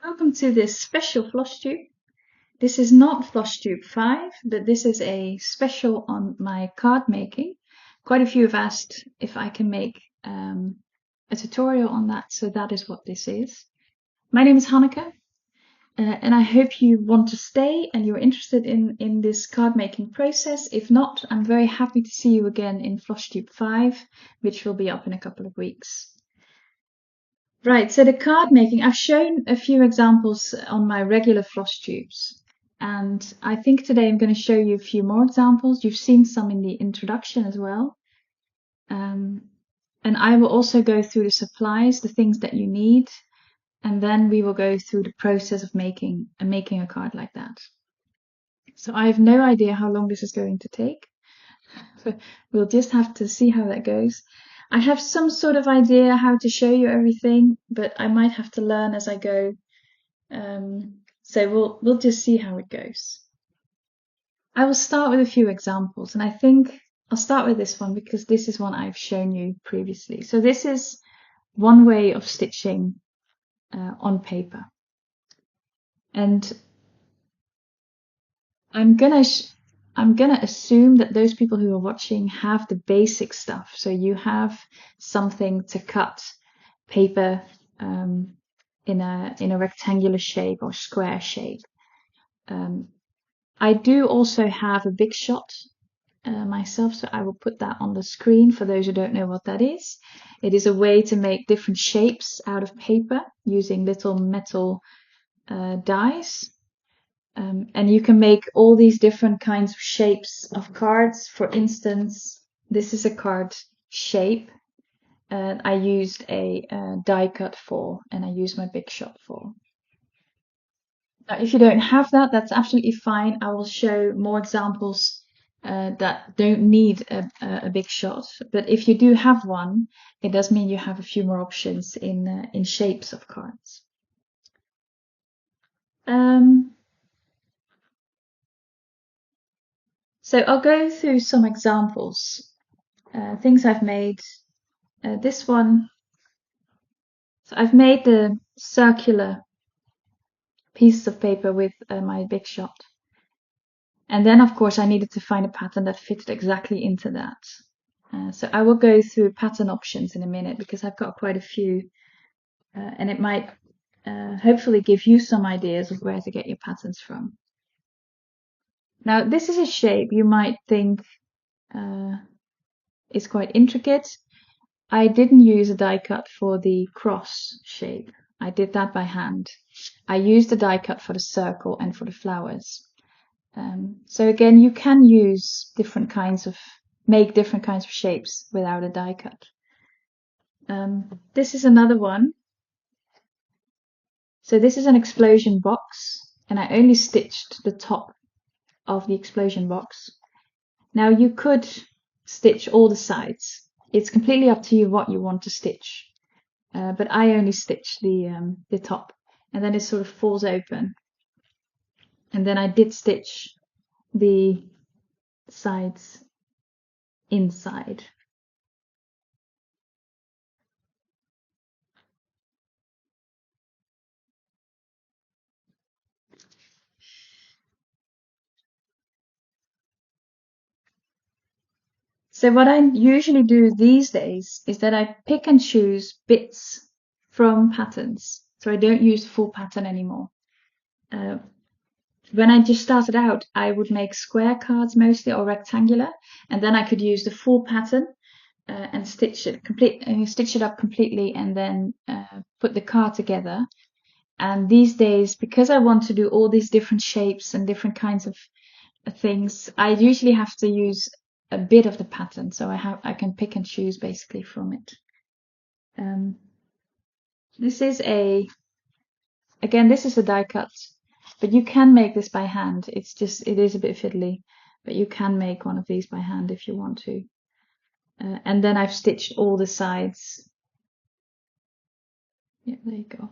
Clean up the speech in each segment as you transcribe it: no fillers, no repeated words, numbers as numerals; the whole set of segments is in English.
Welcome to this special Flosstube. This is not Flosstube 5, but this is a special on my card making. Quite a few have asked if I can make a tutorial on that, so that is what this is. My name is Hanneke, and I hope you want to stay and you're interested in this card making process. If not, I'm very happy to see you again in Flosstube 5, which will be up in a couple of weeks. Right, so the card making, I've shown a few examples on my regular floss tubes, and I think today I'm going to show you a few more examples. You've seen some in the introduction as well. And I will also go through the supplies, the things that you need, and then we will go through the process of making a card like that. So I have no idea how long this is going to take. So we'll just have to see how that goes. I have some sort of idea how to show you everything, but I might have to learn as I go. So we'll just see how it goes. I will start with a few examples, and I think I'll start with this one because this is one I've shown you previously. So this is one way of stitching on paper. And I'm gonna assume that those people who are watching have the basic stuff. So you have something to cut paper in a rectangular shape or square shape. I do also have a big shot myself, so I will put that on the screen for those who don't know what that is. It is a way to make different shapes out of paper using little metal dies. And you can make all these different kinds of shapes of cards. For instance, this is a card shape I used a die cut for, and I used my big shot for. Now, if you don't have that, that's absolutely fine. I will show more examples that don't need a big shot. But if you do have one, it does mean you have a few more options in shapes of cards. So I'll go through some examples, things I've made. This one, so I've made the circular pieces of paper with my big shot. And then, of course, I needed to find a pattern that fitted exactly into that. So I will go through pattern options in a minute because I've got quite a few, and it might hopefully give you some ideas of where to get your patterns from. Now, this is a shape you might think is quite intricate. I didn't use a die cut for the cross shape. I did that by hand. I used a die cut for the circle and for the flowers. So again, you can use make different kinds of shapes without a die cut. This is another one. So this is an explosion box, and I only stitched the top of the explosion box. Now you could stitch all the sides. It's completely up to you what you want to stitch. But I only stitched the top, and then it sort of falls open. And then I did stitch the sides inside. So what I usually do these days is that I pick and choose bits from patterns. So I don't use full pattern anymore. When I just started out, I would make square cards mostly or rectangular, and then I could use the full pattern and stitch it up completely, and then put the card together. And these days, because I want to do all these different shapes and different kinds of things, I usually have to use a bit of the pattern, so I can pick and choose basically from it. This is this is a die cut, but you can make this by hand. It is a bit fiddly, but you can make one of these by hand if you want to. And then I've stitched all the sides. Yeah, there you go.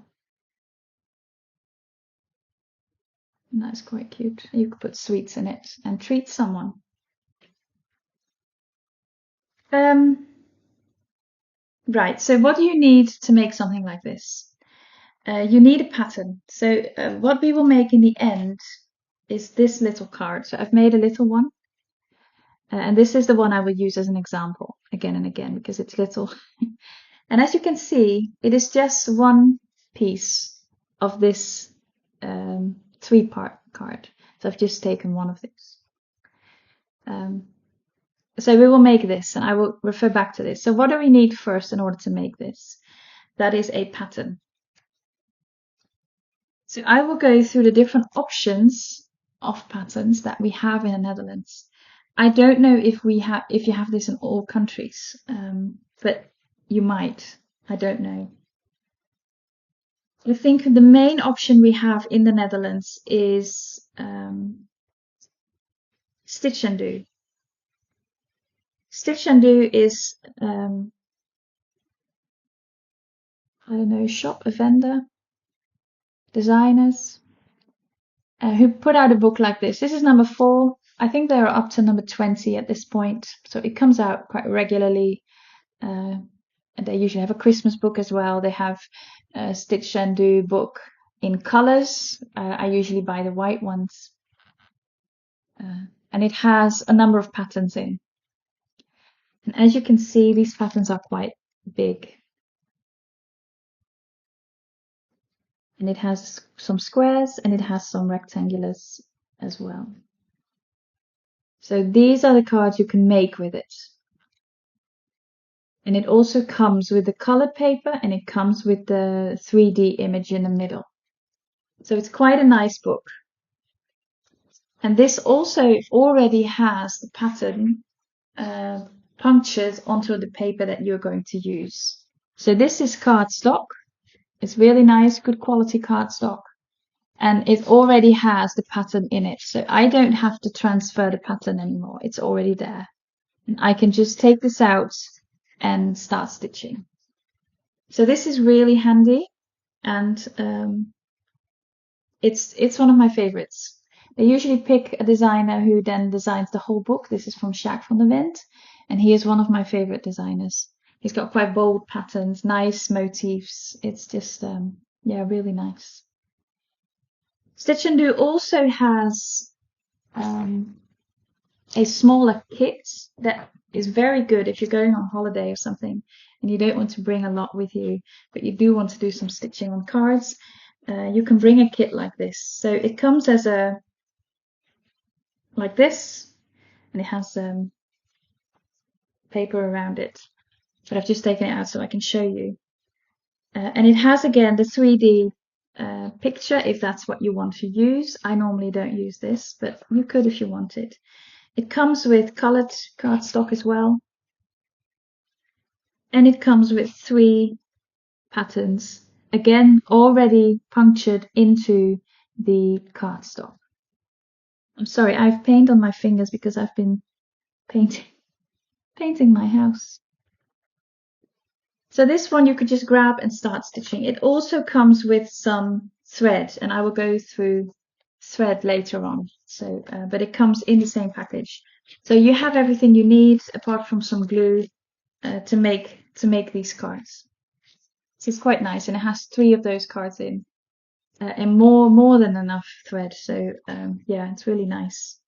And that's quite cute. You could put sweets in it and treat someone. Right, so what do you need to make something like this? you need a pattern. So what we will make in the end is this little card. So I've made a little one. And this is the one I will use as an example again and again because it's little. And as you can see, it is just one piece of this 3-part card. So I've just taken one of these. So we will make this, and I will refer back to this. So what do we need first in order to make this? That is a pattern. So I will go through the different options of patterns that we have in the Netherlands. I don't know if you have this in all countries, but you might. I don't know. I think the main option we have in the Netherlands is Stitch and Do. Stitch and Do is, I don't know, a vendor, designers, who put out a book like this. This is number 4. I think they're up to number 20 at this point. So it comes out quite regularly. And they usually have a Christmas book as well. They have a Stitch and Do book in colors. I usually buy the white ones. And it has a number of patterns in. And as you can see, these patterns are quite big. And it has some squares and it has some rectangulars as well. So these are the cards you can make with it. And it also comes with the colored paper and it comes with the 3D image in the middle. So it's quite a nice book. And this also already has the pattern punctured onto the paper that you're going to use. So this is cardstock. It's really nice, good quality cardstock. And it already has the pattern in it. So I don't have to transfer the pattern anymore. It's already there. And I can just take this out and start stitching. So this is really handy. And it's one of my favorites. They usually pick a designer who then designs the whole book. This is from Sjaak van der Wendt, and he is one of my favorite designers. He's got quite bold patterns, nice motifs. It's just, yeah, really nice. Stitch and Do also has a smaller kit that is very good if you're going on holiday or something and you don't want to bring a lot with you, but you do want to do some stitching on cards. You can bring a kit like this. So it comes as like this, and it has paper around it. But I've just taken it out so I can show you. And it has again the 3D picture if that's what you want to use. I normally don't use this, but you could if you wanted. It comes with colored cardstock as well. And it comes with 3 patterns, again already punctured into the cardstock. I'm sorry, I have paint on my fingers because I've been painting my house. So this one you could just grab and start stitching. It also comes with some thread, and I will go through thread later on. So, but it comes in the same package. So you have everything you need apart from some glue to make these cards. So it's quite nice, and it has 3 of those cards in, and more than enough thread. So yeah, it's really nice.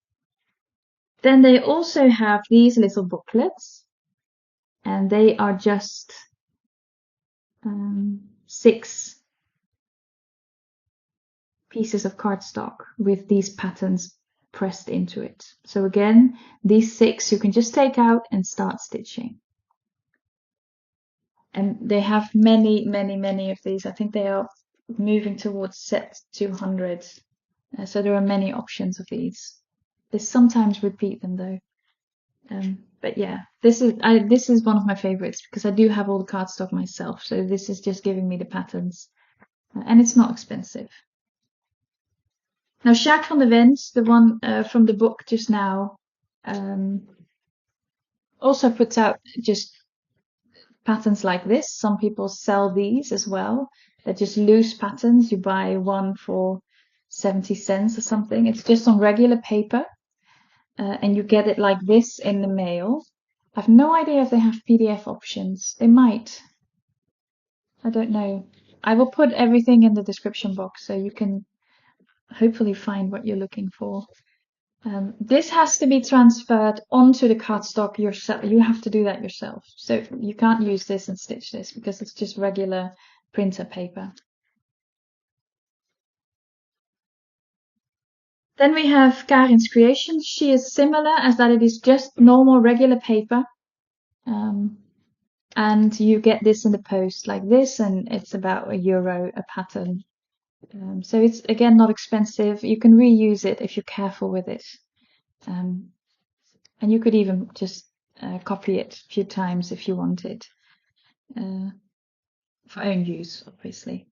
Then they also have these little booklets, and they are just 6 pieces of cardstock with these patterns pressed into it. So again, these 6 you can just take out and start stitching. And they have many of these. I think they are moving towards set 200. So there are many options of these. They sometimes repeat them though. But yeah, this is one of my favorites because I do have all the cardstock myself. So this is just giving me the patterns, and it's not expensive. Now Sjaak van der Wendt, the one from the book just now, also puts out just patterns like this. Some people sell these as well. They're just loose patterns. You buy one for 70 cents or something. It's just on regular paper. And you get it like this in the mail. I have no idea if they have PDF options. They might. I don't know. I will put everything in the description box so you can hopefully find what you're looking for. This has to be transferred onto the cardstock yourself. You have to do that yourself. So you can't use this and stitch this because it's just regular printer paper. Then we have Karin's Creations. She is similar as that it is just normal regular paper. And you get this in the post like this, and it's about €1 a pattern. So it's again not expensive. You can reuse it if you're careful with it. And you could even just copy it a few times if you wanted. For own use, obviously.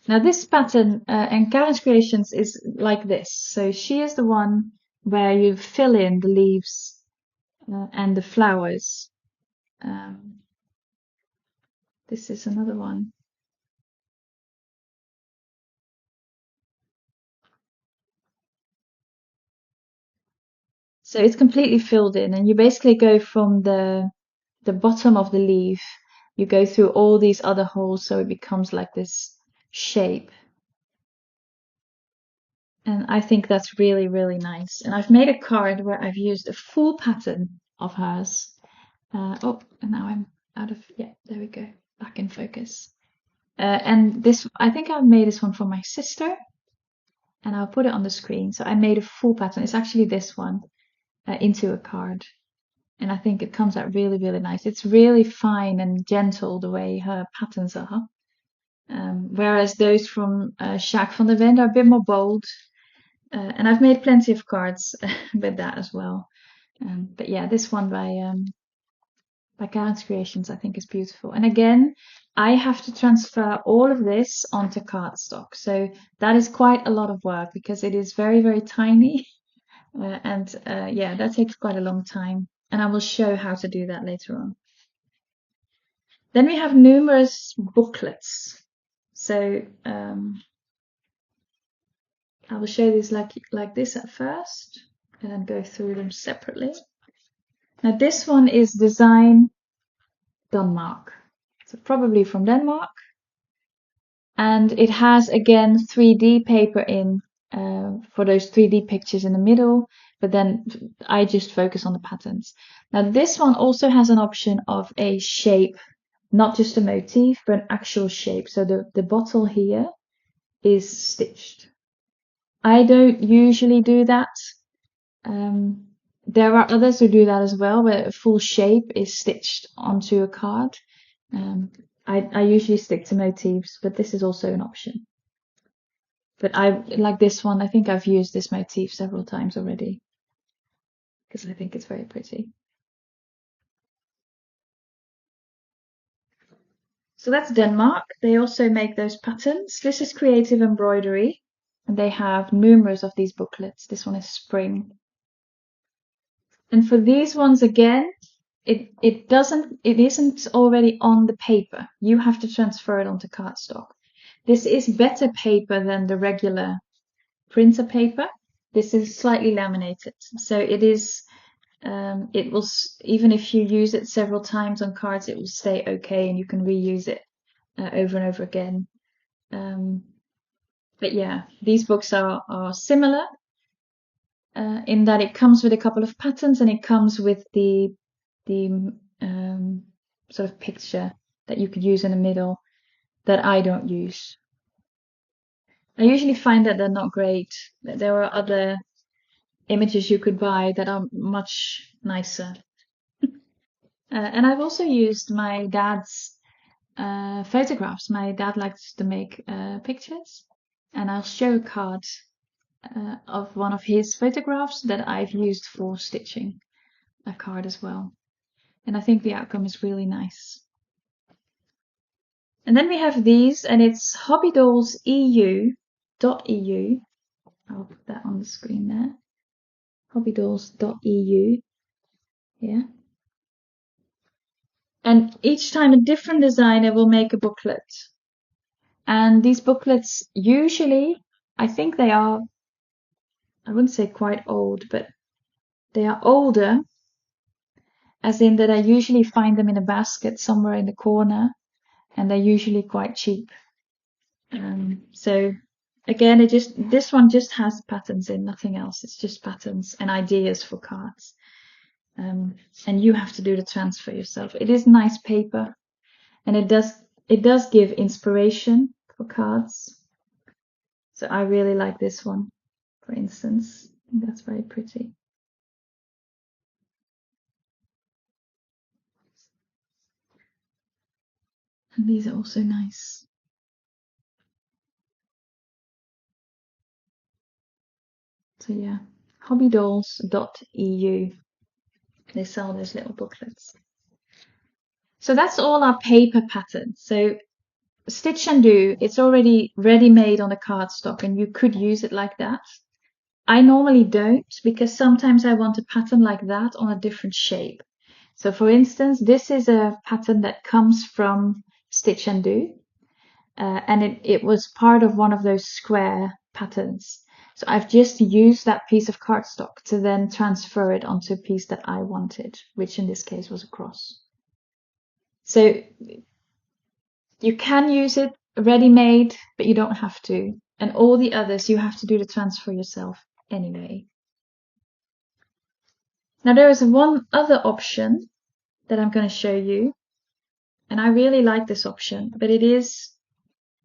Now this pattern and Karen's Creations is like this. So she is the one where you fill in the leaves and the flowers. This is another one. So it's completely filled in, and you basically go from the bottom of the leaf, you go through all these other holes so it becomes like this shape. And I think that's really, really nice. And I've made a card where I've used a full pattern of hers. Oh, and now I'm out of, yeah, there we go, back in focus. And this, I think I made this one for my sister, and I'll put it on the screen. So I made a full pattern. It's actually this one into a card. And I think it comes out really, really nice. It's really fine and gentle the way her patterns are. Whereas those from Sjaak van der Ven are a bit more bold. And I've made plenty of cards with that as well. But yeah, this one by Karen's Creations I think is beautiful. And again, I have to transfer all of this onto cardstock. So that is quite a lot of work because it is very, very tiny. Yeah, that takes quite a long time. And I will show how to do that later on. Then we have numerous booklets. So I will show these like this at first and then go through them separately. Now this one is Design Denmark. So probably from Denmark. And it has again 3D paper in for those 3D pictures in the middle, but then I just focus on the patterns. Now this one also has an option of a shape, not just a motif, but an actual shape. So the bottle here is stitched. I don't usually do that. There are others who do that as well, where a full shape is stitched onto a card. I usually stick to motifs, but this is also an option. But I like this one. I think I've used this motif several times already because I think it's very pretty. So that's Denmark. They also make those patterns. This is Creative Embroidery, and they have numerous of these booklets. This one is Spring. And for these ones again, it isn't already on the paper. You have to transfer it onto cardstock. This is better paper than the regular printer paper. This is slightly laminated, so it is. It will, even if you use it several times on cards, it will stay okay, and you can reuse it over and over again. But yeah, these books are similar in that it comes with a couple of patterns, and it comes with the sort of picture that you could use in the middle that I don't use. I usually find that they're not great. There are other images you could buy that are much nicer. And I've also used my dad's photographs. My dad likes to make pictures, and I'll show a card of one of his photographs that I've used for stitching a card as well. And I think the outcome is really nice. And then we have these, and it's hobbydolls.eu. I'll put that on the screen there. hobbydolls.eu. Yeah. And each time a different designer will make a booklet. And these booklets usually, I think they are, I wouldn't say quite old, but they are older, as in that I usually find them in a basket somewhere in the corner. and they're usually quite cheap. So again, this one just has patterns in, nothing else. It's just patterns and ideas for cards. And you have to do the transfer yourself. It is nice paper, and it does give inspiration for cards. So I really like this one, for instance. I think that's very pretty. And these are also nice. So yeah, hobbydolls.eu. They sell those little booklets. So that's all our paper patterns. So Stitch and Do, it's already ready-made on a cardstock, and you could use it like that. I normally don't, because sometimes I want a pattern like that on a different shape. So for instance, this is a pattern that comes from Stitch and Do, and it was part of one of those square patterns. So I've just used that piece of cardstock to then transfer it onto a piece that I wanted, which in this case was a cross. So you can use it ready-made, but you don't have to. And all the others, you have to do the transfer yourself anyway. Now there is one other option that I'm going to show you, and I really like this option, but it is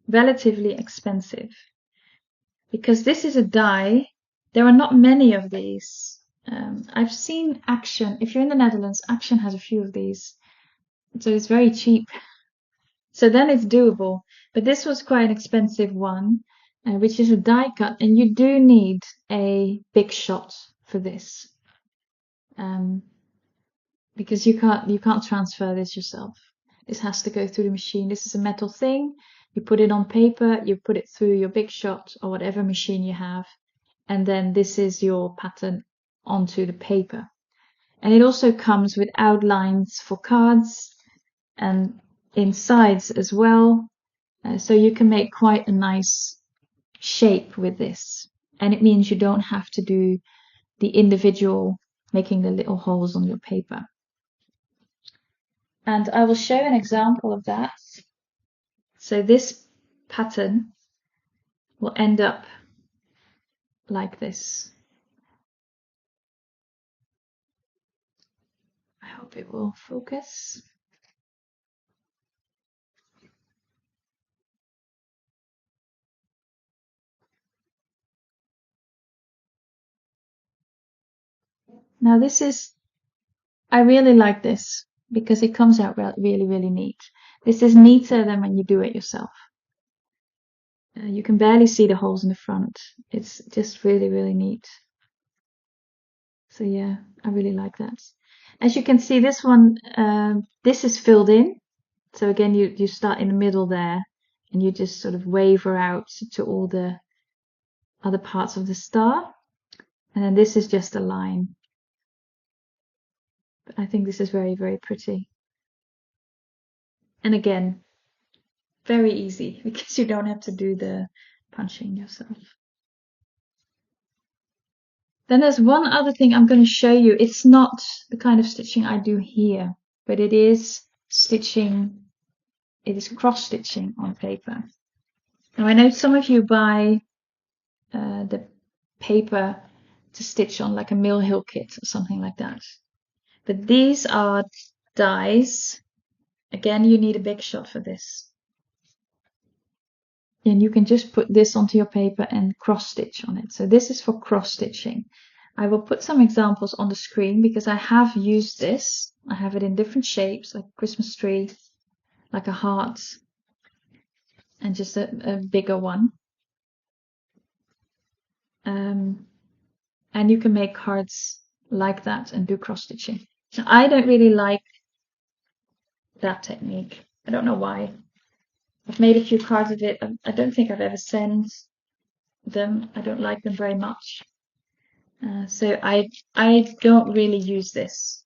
relatively expensive because this is a die. There are not many of these. I've seen Action. If you're in the Netherlands, Action has a few of these, so it's very cheap. So then it's doable. But this was quite an expensive one, which is a die cut, and you do need a big shot for this. Because you can't transfer this yourself. This has to go through the machine. This is a metal thing. You put it on paper, you put it through your big shot or whatever machine you have, and then this is your pattern onto the paper. And it also comes with outlines for cards and insides as well. So you can make quite a nice shape with this. And it means you don't have to do the individual making the little holes on your paper. And I will show an example of that. So this pattern will end up like this. I hope it will focus. Now this is, I really like this because it comes out really, really neat. This is neater than when you do it yourself. You can barely see the holes in the front. It's just really, really neat. So yeah, I really like that. As you can see, this one, this is filled in. So again, you start in the middle there, and you just sort of waver out to all the other parts of the star. And then this is just a line. But I think this is very, very pretty. And again, very easy because you don't have to do the punching yourself. Then there's one other thing I'm going to show you. It's not the kind of stitching I do here, but it is stitching. It is cross stitching on paper. Now I know some of you buy the paper to stitch on, like a Mill Hill kit or something like that. But these are dies. Again, you need a big shot for this. And you can just put this onto your paper and cross stitch on it. So this is for cross stitching. I will put some examples on the screen because I have used this. I have it in different shapes, like a Christmas tree, like a heart, and just a bigger one. And you can make cards like that and do cross stitching. Now, I don't really like that technique. I don't know why. I've made a few cards of it. I don't think I've ever sent them. I don't like them very much. So I don't really use this.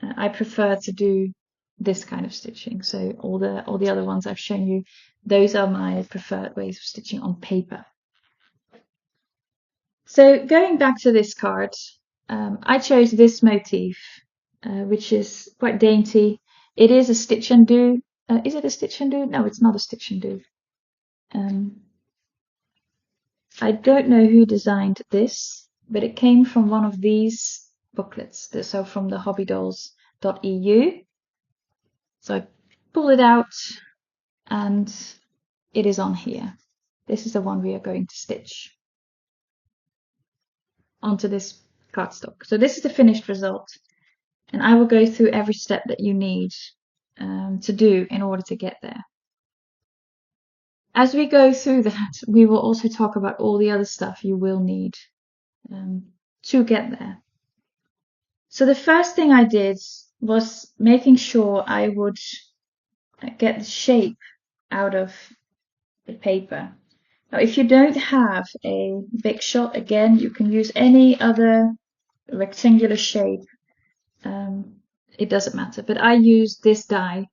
I prefer to do this kind of stitching. So all the other ones I've shown you, those are my preferred ways of stitching on paper. So going back to this card, I chose this motif, which is quite dainty. It is a stitch and do Is it a stitch and do? No, it's not a stitch and do. I don't know who designed this, but it came from one of these booklets. So from the hobbydolls.eu. So I pulled it out and it is on here. This is the one we are going to stitch onto this cardstock. So this is the finished result. And I will go through every step that you need to do in order to get there. As we go through that, we will also talk about all the other stuff you will need to get there. So the first thing I did was making sure I would get the shape out of the paper. Now, if you don't have a big shot, again, you can use any other rectangular shape. It doesn't matter, but I use this die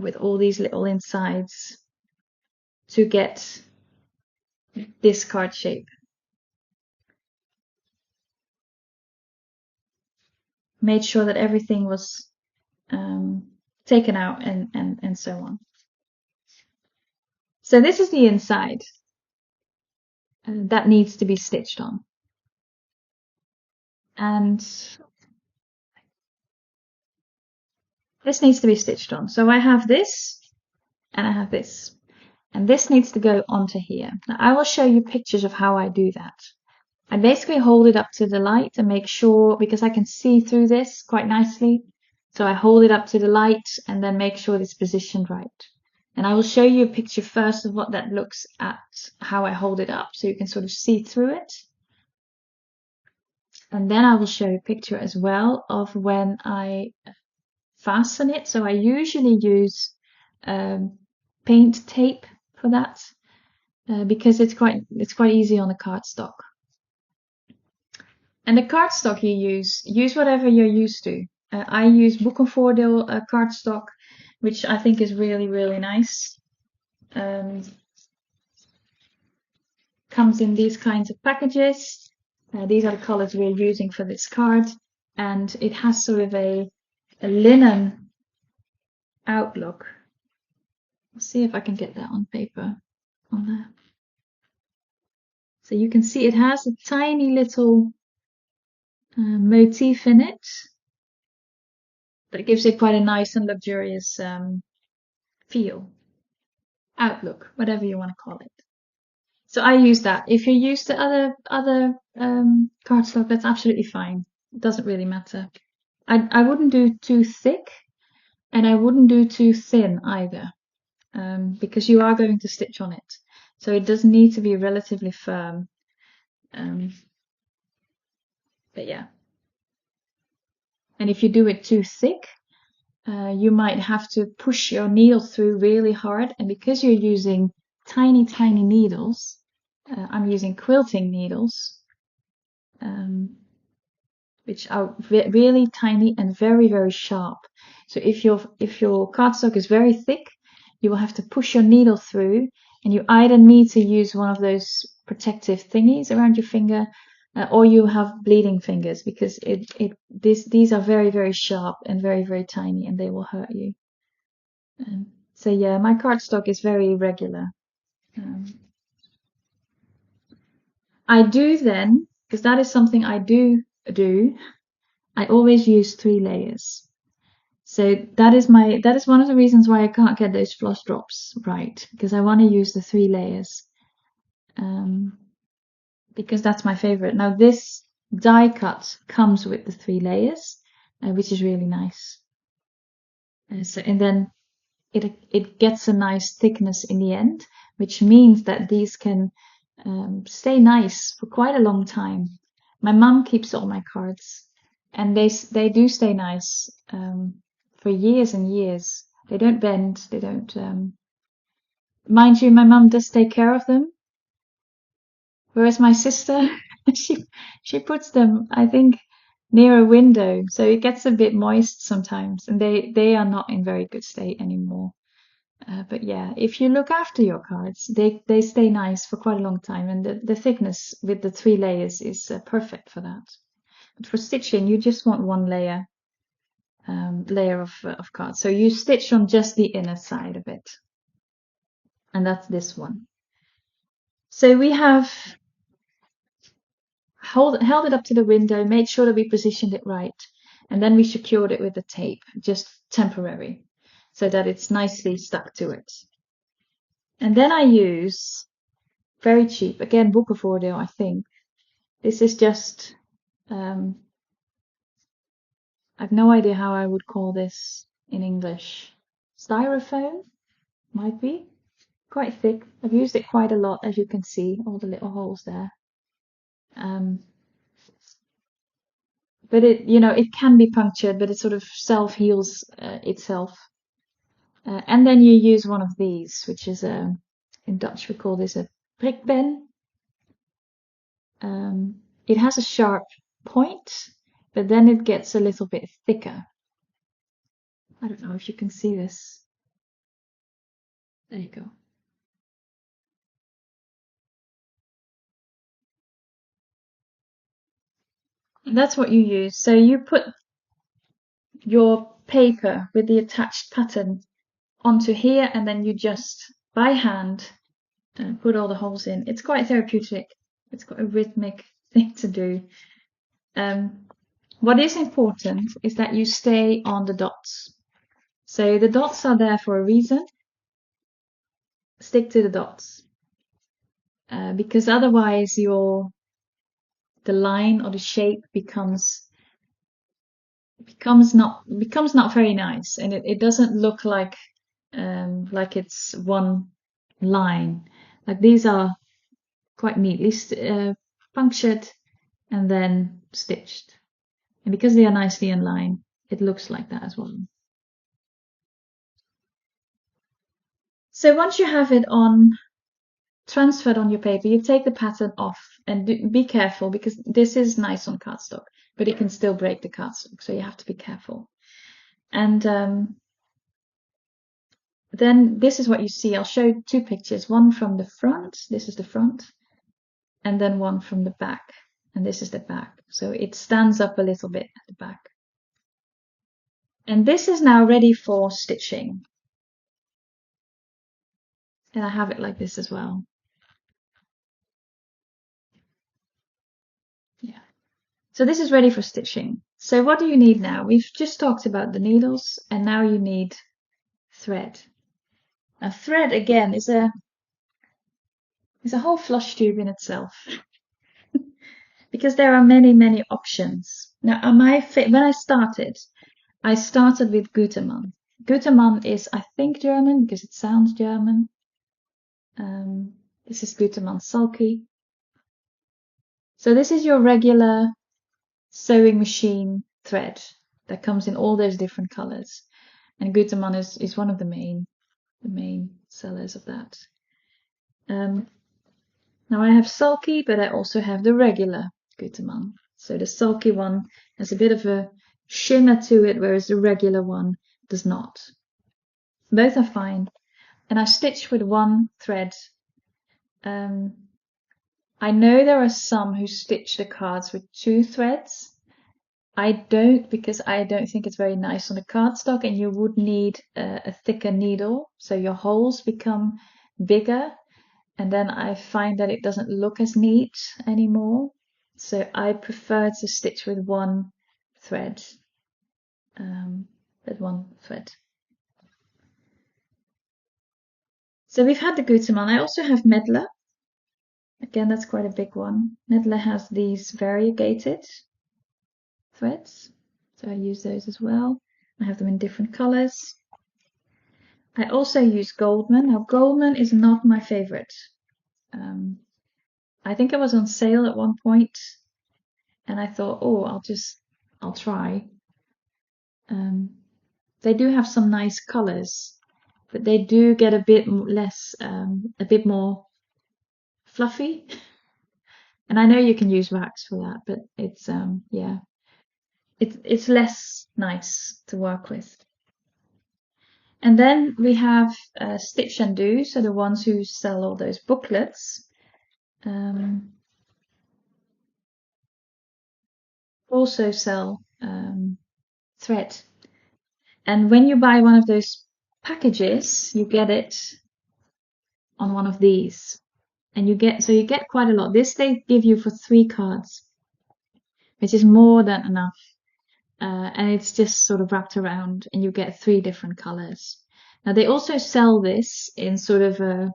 with all these little insides to get this card shape. Made sure that everything was taken out and so on. So this is the inside that needs to be stitched on. And this needs to be stitched on. So I have this and I have this. And this needs to go onto here. Now I will show you pictures of how I do that. I basically hold it up to the light and make sure, because I can see through this quite nicely. So I hold it up to the light and then make sure it's positioned right. And I will show you a picture first of what that looks at, how I hold it up, so you can sort of see through it. And then I will show you a picture as well of when I fasten it. So I usually use paint tape for that because it's quite easy on the cardstock. And the cardstock you use whatever you're used to. I use Boekenvoordeel cardstock, which I think is really, really nice. Comes in these kinds of packages. These are the colors we're using for this card. And it has sort of a linen outlook. Let's see if I can get that on paper on there. So you can see it has a tiny little motif in it. That gives it quite a nice and luxurious feel, outlook, whatever you want to call it. So I use that. If you're used to other cardstock, that's absolutely fine. It doesn't really matter. I wouldn't do too thick, and I wouldn't do too thin either, because you are going to stitch on it. So it does need to be relatively firm. But yeah. And if you do it too thick, you might have to push your needle through really hard. And because you're using tiny, tiny needles, I'm using quilting needles, which are really tiny and very, very sharp. So if your cardstock is very thick, you will have to push your needle through, and you either need to use one of those protective thingies around your finger, or you have bleeding fingers, because these are very, very sharp and very, very tiny, and they will hurt you. So yeah, my cardstock is very regular. I do then, because that is something I do, I always use 3 layers. So that is one of the reasons why I can't get those floss drops right, because I want to use the 3 layers. Because that's my favorite. Now this die cut comes with the 3 layers, which is really nice. And then it gets a nice thickness in the end, which means that these can stay nice for quite a long time. My mum keeps all my cards, and they do stay nice for years and years. They don't bend. They don't. Mind you, my mum does take care of them. Whereas my sister, she puts them, I think, near a window, so it gets a bit moist sometimes, and they are not in very good state anymore. But yeah, if you look after your cards, they stay nice for quite a long time, and the thickness with the 3 layers is perfect for that. But for stitching, you just want 1 layer. layer of card. So you stitch on just the inner side of it. And that's this one. So we have held it up to the window, made sure that we positioned it right, and then we secured it with the tape, just temporary, so that it's nicely stuck to it. And then I use, very cheap, again, boekenvoordeel, I think. This is just, I've no idea how I would call this in English. Styrofoam, might be. Quite thick. I've used it quite a lot, as you can see, all the little holes there. But it, it can be punctured, but it sort of self-heals itself. And then you use one of these, which is in Dutch we call this a prikpen. It has a sharp point, but then it gets a little bit thicker. I don't know if you can see this. There you go. And that's what you use. So you put your paper with the attached pattern onto here, and then you just, by hand, put all the holes in. It's quite therapeutic. It's got a rhythmic thing to do. What is important is that you stay on the dots. So the dots are there for a reason. Stick to the dots. Because otherwise the line or the shape becomes not very nice, and it doesn't look like it's one line. Like these are quite neatly punctured and then stitched. And because they are nicely in line, it looks like that as well. So once you have it transferred on your paper, you take the pattern off, and be careful, because this is nice on cardstock, but it can still break the cardstock, so you have to be careful. And then this is what you see. I'll show two pictures, one from the front, this is the front, and then one from the back, and this is the back. So it stands up a little bit at the back. And this is now ready for stitching. And I have it like this as well. Yeah. So this is ready for stitching. So what do you need now? We've just talked about the needles, and now you need thread. Now thread, again, is a whole flush tube in itself. Because there are many, many options. Now, when I started with Gutermann. Gutermann is, I think, German, because it sounds German. This is Gutermann Sulky. So this is your regular sewing machine thread that comes in all those different colors. And Gutermann is one of the main sellers of that. Now I have Sulky, but I also have the regular Gutermann. So the Sulky one has a bit of a shimmer to it, whereas the regular one does not. Both are fine. And I stitch with one thread. I know there are some who stitch the cards with two threads. I don't, because I don't think it's very nice on the cardstock, and you would need a thicker needle, so your holes become bigger, and then I find that it doesn't look as neat anymore. So I prefer to stitch with one thread. So we've had the Gutermann. I also have Medlar. Again, that's quite a big one. Medlar has these variegated threads, so I use those as well. I have them in different colors. I also use Goldman. Now, Goldman is not my favorite. I think it was on sale at one point, and I thought, oh, I'll try. They do have some nice colors, but they do get a bit less, a bit more fluffy. And I know you can use wax for that, but it's yeah, it's less nice to work with. And then we have Stitch and Do, so the ones who sell all those booklets. Also sell thread. And when you buy one of those packages, you get it on one of these. And you get quite a lot. This they give you for 3 cards, which is more than enough. And it's just sort of wrapped around, and you get 3 different colors. Now they also sell this in sort of a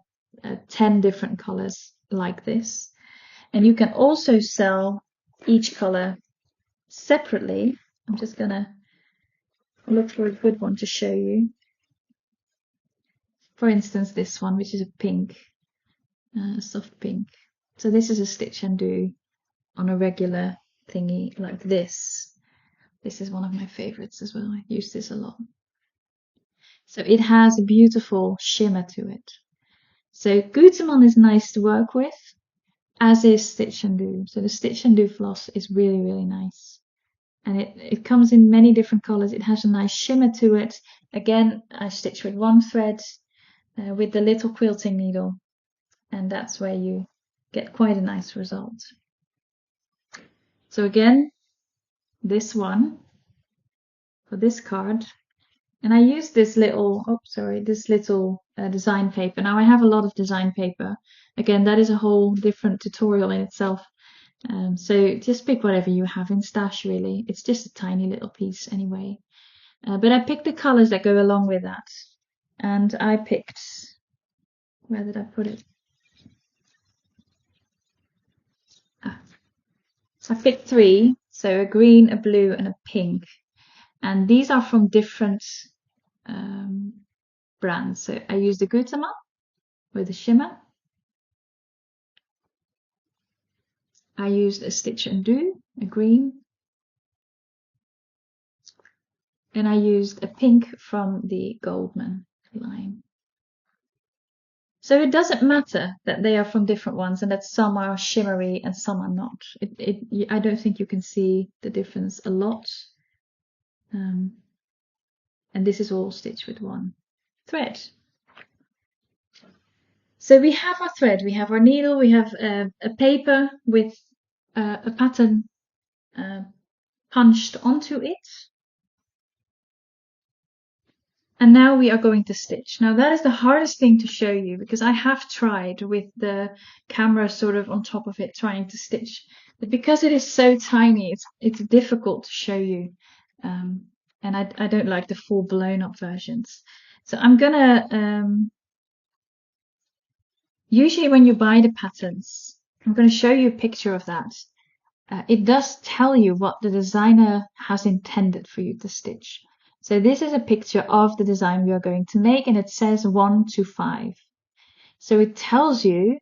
10 different colors like this. And you can also sell each color separately. I'm just gonna look for a good one to show you. For instance, this one, which is a pink, soft pink. So this is a stitch and do on a regular thingy like this. This is one of my favorites as well. I use this a lot. So it has a beautiful shimmer to it. So Gutermann is nice to work with, as is Stitch and Do. So the Stitch and Do floss is really, really nice. And it comes in many different colors. It has a nice shimmer to it. Again, I stitch with 1 thread with the little quilting needle. And that's where you get quite a nice result. So again, this one for this card. And I use this little, design paper. Now I have a lot of design paper. Again, that is a whole different tutorial in itself. So just pick whatever you have in stash, really. It's just a tiny little piece anyway. But I picked the colors that go along with that. And I picked, where did I put it? I picked 3. So a green, a blue, and a pink. And these are from different brands. So I used the Gutermann with the shimmer. I used a Stitch and Do, a green. And I used a pink from the Goldman line. So it doesn't matter that they are from different ones and that some are shimmery and some are not. I don't think you can see the difference a lot. And this is all stitched with 1 thread. So we have our thread, we have our needle, we have a paper with a pattern punched onto it. And now we are going to stitch. Now that is the hardest thing to show you, because I have tried with the camera sort of on top of it trying to stitch. But because it is so tiny, it's difficult to show you. And I don't like the full blown up versions. So I'm gonna, usually when you buy the patterns, I'm gonna show you a picture of that. It does tell you what the designer has intended for you to stitch. So this is a picture of the design we are going to make, and it says 1 to 5. So it tells you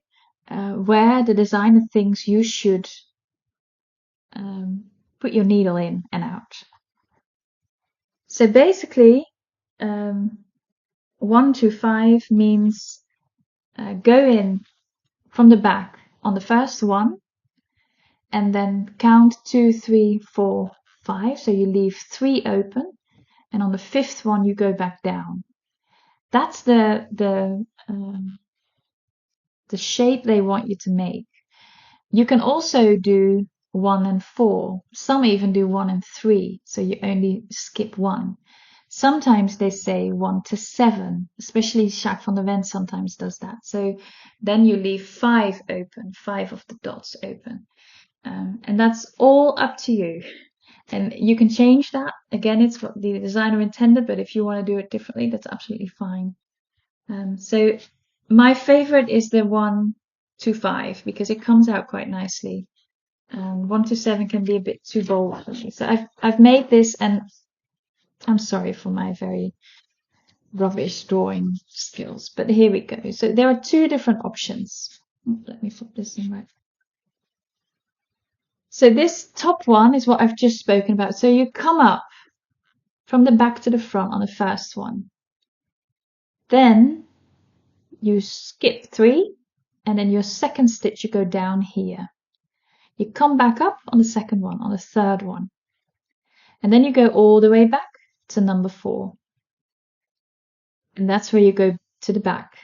where the designer thinks you should put your needle in and out. So basically, 1 to 5 means go in from the back on the first one, and then count 2, 3, 4, 5. So you leave 3 open. And on the 5th one, you go back down. That's the shape they want you to make. You can also do 1 and 4. Some even do 1 and 3, so you only skip 1. Sometimes they say 1 to 7, especially Jacques van der Ven sometimes does that. So then you leave 5 open, 5 of the dots open. And that's all up to you. And you can change that. Again, it's what the designer intended, but if you want to do it differently, that's absolutely fine. So my favorite is the 1 to 5 because it comes out quite nicely. 1 to 7 can be a bit too bold for me. So I've made this, and I'm sorry for my very rubbish drawing skills, but here we go. So there are 2 different options. Let me flip this in right. So this top one is what I've just spoken about. So you come up from the back to the front on the first one. Then you skip 3, and then your second stitch you go down here. You come back up on the second one, on the third one. And then you go all the way back to number 4. And that's where you go to the back.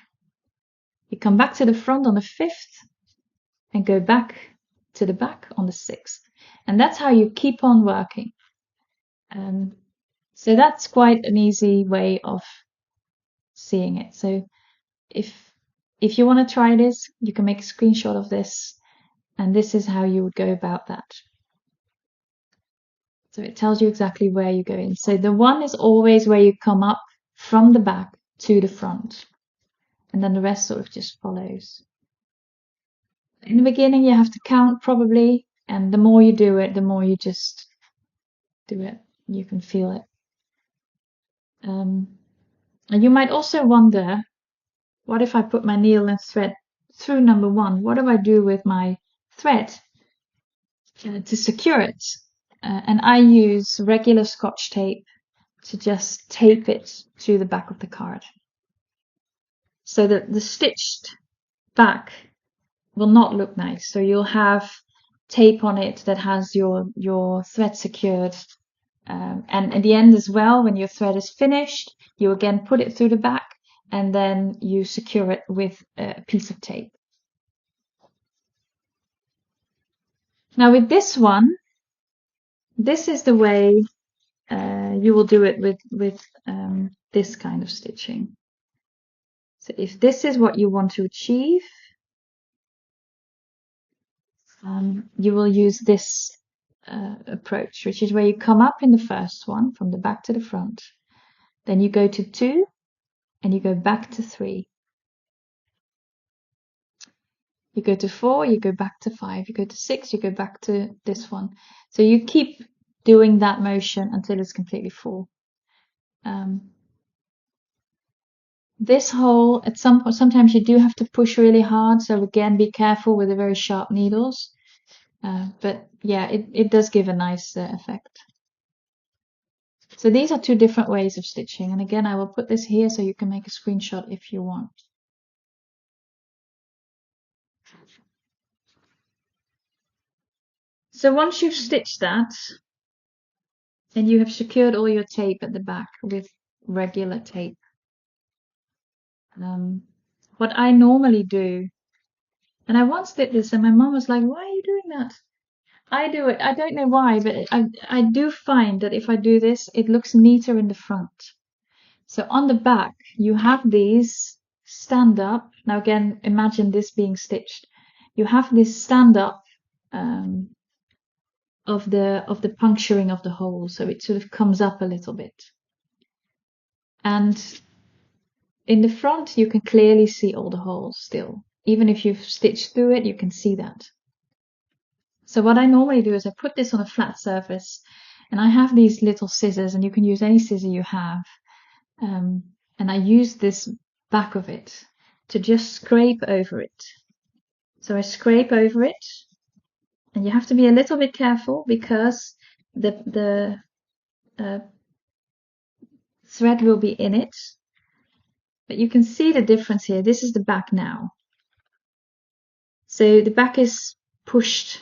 You come back to the front on the 5th and go back to the back on the 6th. And that's how you keep on working. So that's quite an easy way of seeing it. So if you want to try this, you can make a screenshot of this, and this is how you would go about that. So it tells you exactly where you go in. So the one is always where you come up from the back to the front, and then the rest sort of just follows. In the beginning, you have to count probably, and the more you do it, the more you just do it. You can feel it. And you might also wonder, what if I put my needle and thread through number 1? What do I do with my thread to secure it? And I use regular Scotch tape to just tape it to the back of the card, so that the stitched back will not look nice. So you'll have tape on it that has your thread secured. And at the end as well, when your thread is finished, you again put it through the back, and then you secure it with a piece of tape. Now with this one, this is the way you will do it with this kind of stitching. So if this is what you want to achieve, you will use this approach, which is where you come up in the first one from the back to the front, then you go to 2 and you go back to 3, you go to 4, you go back to 5, you go to 6, you go back to this one. So you keep doing that motion until it's completely full. This hole, at some point, sometimes you do have to push really hard, so again, be careful with the very sharp needles. But yeah, it does give a nice effect. So these are 2 different ways of stitching, and again, I will put this here so you can make a screenshot if you want. So once you've stitched that, and you have secured all your tape at the back with regular tape, what I normally do, and I once did this and my mom was like, why are you doing that? I do it. I don't know why, but I do find that if I do this, it looks neater in the front. So on the back, you have these stand up. Now again, imagine this being stitched. You have this stand up of the puncturing of the hole, so it sort of comes up a little bit. And in the front, you can clearly see all the holes still. Even if you've stitched through it, you can see that. So what I normally do is I put this on a flat surface, and I have these little scissors, and you can use any scissor you have. And I use this back of it to just scrape over it. So I scrape over it, and you have to be a little bit careful because the thread will be in it. But you can see the difference here. This is the back now. So the back is pushed,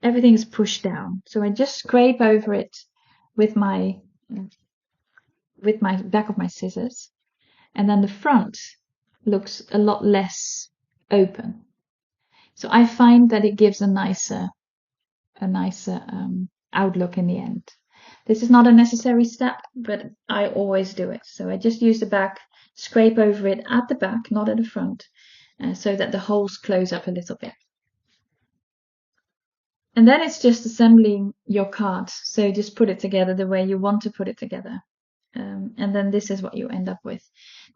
everything is pushed down. So I just scrape over it with my back of my scissors. And then the front looks a lot less open. So I find that it gives a nicer outlook in the end. This is not a necessary step, but I always do it. So I just use the back, scrape over it at the back, not at the front, so that the holes close up a little bit. And then it's just assembling your card. So just put it together the way you want to put it together. And then this is what you end up with.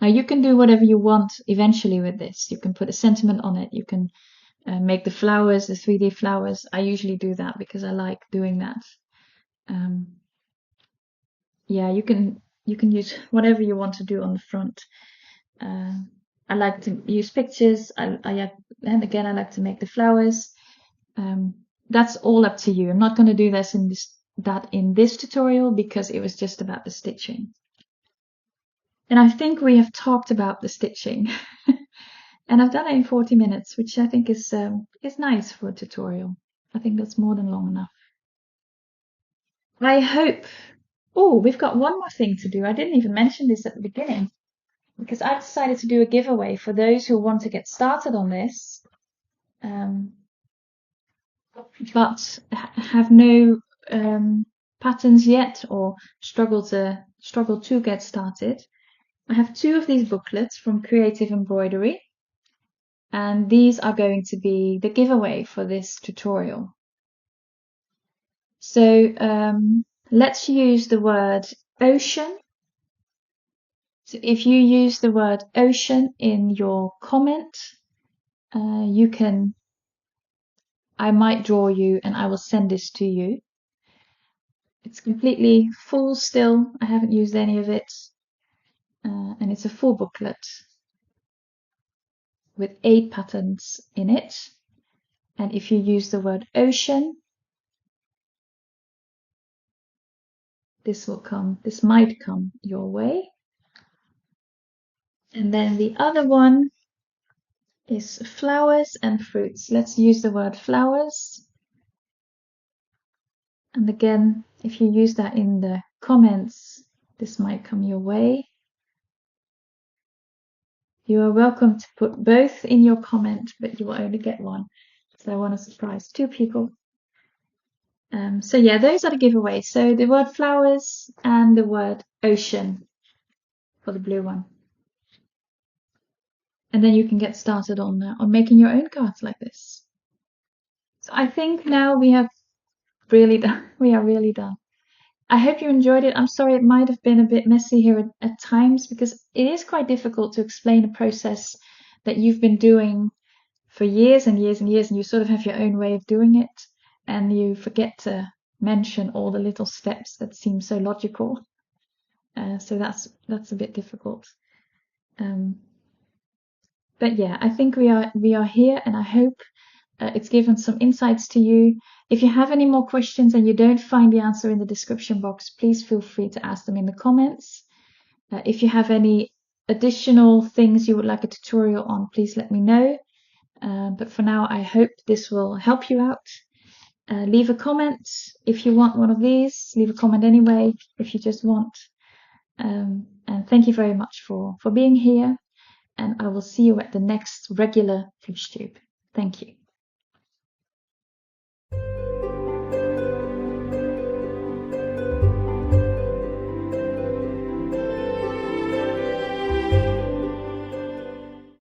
Now you can do whatever you want eventually with this. You can put a sentiment on it. You can make the flowers, the 3D flowers. I usually do that because I like doing that. Yeah, you can use whatever you want to do on the front. I like to use pictures. And again, I like to make the flowers. That's all up to you. I'm not going to do this in this tutorial because it was just about the stitching. And I think we have talked about the stitching. And I've done it in 40 minutes, which I think is nice for a tutorial. I think that's more than long enough. I hope... Oh, we've got one more thing to do. I didn't even mention this at the beginning because I decided to do a giveaway for those who want to get started on this, but have no patterns yet or struggle to get started, I have 2 of these booklets from Creative Embroidery, and these are going to be the giveaway for this tutorial. So let's use the word ocean. So if you use the word ocean in your comment, I might draw you and I will send this to you. It's completely full still. I haven't used any of it. And it's a full booklet with 8 patterns in it. And if you use the word ocean, this might come your way. And then the other one is flowers and fruits. Let's use the word flowers. And again, if you use that in the comments, this might come your way. You are welcome to put both in your comment, but you will only get one. So I want to surprise 2 people. So yeah, those are the giveaways. So the word flowers and the word ocean for the blue one. And then you can get started on making your own cards like this. So I think now we have really done. We are really done. I hope you enjoyed it. I'm sorry it might have been a bit messy here at times because it is quite difficult to explain a process that you've been doing for years and years and years, and you sort of have your own way of doing it, and you forget to mention all the little steps that seem so logical. So that's a bit difficult. But yeah, I think we are here, and I hope it's given some insights to you. If you have any more questions and you don't find the answer in the description box, please feel free to ask them in the comments. If you have any additional things you would like a tutorial on, please let me know. But for now, I hope this will help you out. Leave a comment if you want one of these. Leave a comment anyway if you just want. And thank you very much for being here. And I will see you at the next regular Flosstube. Thank you.